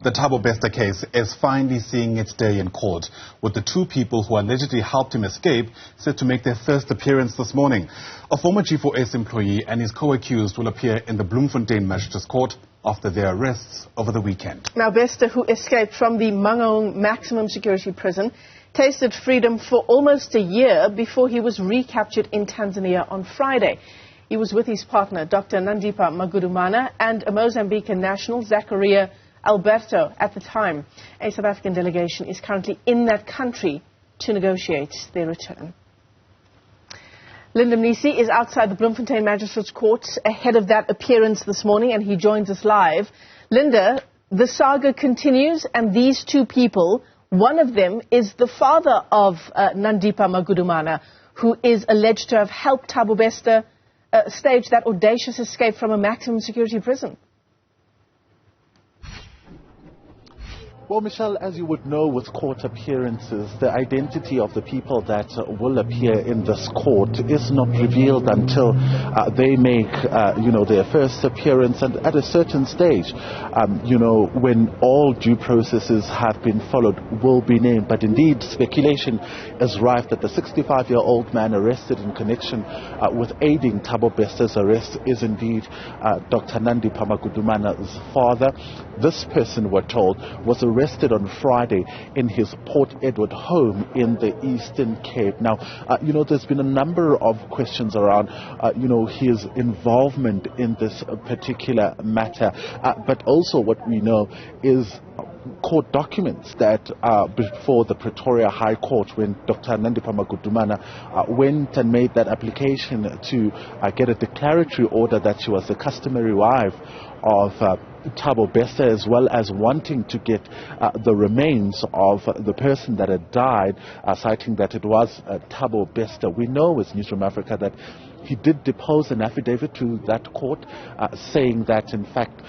The Thabo Bester case is finally seeing its day in court, with the two people who allegedly helped him escape set to make their first appearance this morning. A former G4S employee and his co-accused will appear in the Bloemfontein Magistrates Court after their arrests over the weekend. Now, Bester, who escaped from the Mangaung Maximum Security Prison, tasted freedom for almost a year before he was recaptured in Tanzania on Friday. He was with his partner, Dr. Nandipa Magudumana, and a Mozambican national, Zachariah Alberto, at the time. A South African delegation is currently in that country to negotiate their return. Mnisi is outside the Bloemfontein Magistrates Court ahead of that appearance this morning, and he joins us live. Linda, the saga continues, and these two people, one of them is the father of Nandipa Magudumana, who is alleged to have helped Thabo Bester stage that audacious escape from a maximum security prison. Well, Michelle, as you would know with court appearances, the identity of the people that will appear in this court is not revealed until they make, their first appearance, and at a certain stage, when all due processes have been followed, will be named. But indeed, speculation is rife that the 65-year-old man arrested in connection with aiding Thabo Bester's arrest is indeed Dr. Nandipa Magudumana's father. This person, we're told, was arrested on Friday in his Port Edward home in the Eastern Cape. Now, there's been a number of questions around, his involvement in this particular matter. But also what we know is court documents that before the Pretoria High Court, when Dr. Nandipa Magudumana went and made that application to get a declaratory order that she was the customary wife of Thabo Bester, as well as wanting to get the remains of the person that had died, citing that it was Thabo Bester. We know as Newzroom Afrika that he did depose an affidavit to that court saying that, in fact,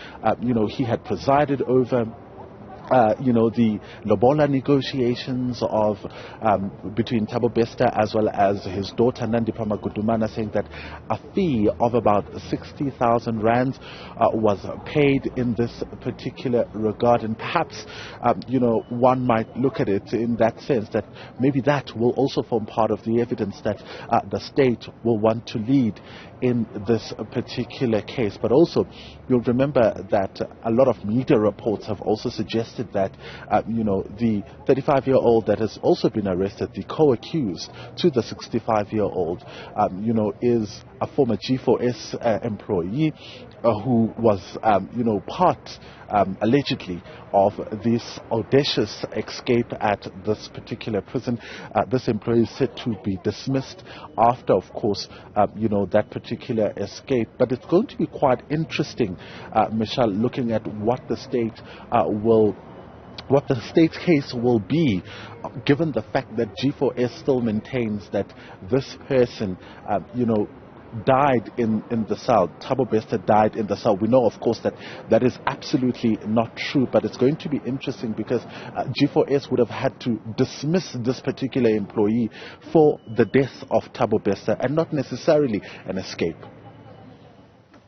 he had presided over the lobola negotiations of between Thabo Bester as well as his daughter Nandipa Magudumana, saying that a fee of about 60,000 rands was paid in this particular regard. And perhaps, one might look at it in that sense that maybe that will also form part of the evidence that the state will want to lead in this particular case. But also, you'll remember that a lot of media reports have also suggested that, the 35-year-old that has also been arrested, the co-accused to the 65-year-old, is a former G4S employee who was, part, allegedly, of this audacious escape at this particular prison. This employee is said to be dismissed after, of course, that particular escape. But it's going to be quite interesting, Michelle, looking at what the state's case will be, given the fact that G4S still maintains that this person, died in the cell. Thabo Bester died in the cell. We know, of course, that that is absolutely not true, but it's going to be interesting because G4S would have had to dismiss this particular employee for the death of Thabo Bester and not necessarily an escape.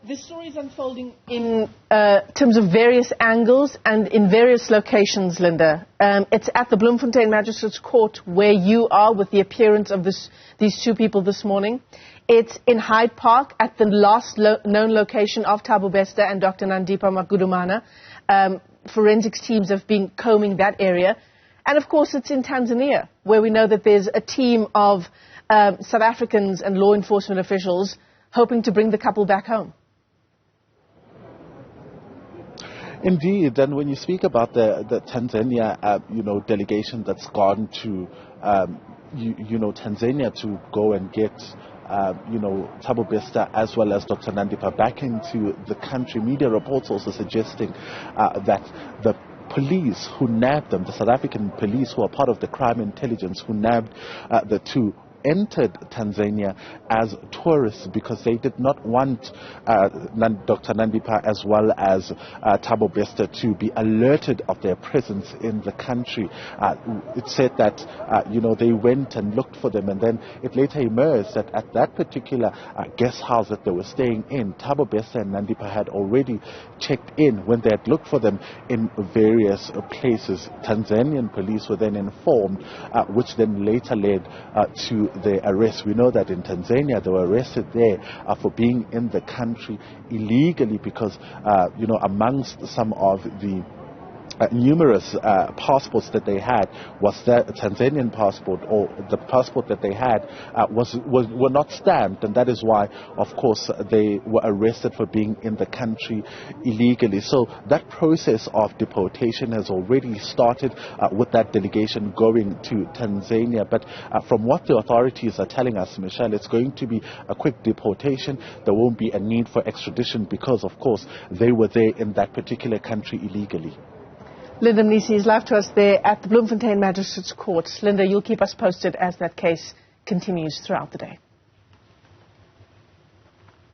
The story is unfolding in terms of various angles and in various locations, Linda. It's at the Bloemfontein Magistrates Court where you are with the appearance of these two people this morning. It's in Hyde Park at the last known location of Thabo Bester and Dr. Nandipa Magudumana. Forensics teams have been combing that area. And, of course, it's in Tanzania, where we know that there's a team of South Africans and law enforcement officials hoping to bring the couple back home. Indeed, and when you speak about the Tanzania, delegation that's gone to, Tanzania to go and get, Thabo Bester as well as Dr. Nandipa back into the country, media reports also suggesting that the police who nabbed them, the South African police who are part of the crime intelligence who nabbed the two, entered Tanzania as tourists because they did not want Dr. Nandipha as well as Thabo Bester to be alerted of their presence in the country. It said that they went and looked for them, and then it later emerged that at that particular guest house that they were staying in, Thabo Bester and Nandipha had already checked in when they had looked for them in various places. Tanzanian police were then informed, which then later led to their arrest. We know that in Tanzania they were arrested there for being in the country illegally because, amongst some of the numerous passports that they had was that Tanzanian passport, or the passport that they had were not stamped, and that is why, of course, they were arrested for being in the country illegally. So that process of deportation has already started with that delegation going to Tanzania. But from what the authorities are telling us, Michelle, it's going to be a quick deportation. There won't be a need for extradition because, of course, they were there in that particular country illegally. Linda Mnisi is live to us there at the Bloemfontein Magistrates Court. Linda, you'll keep us posted as that case continues throughout the day.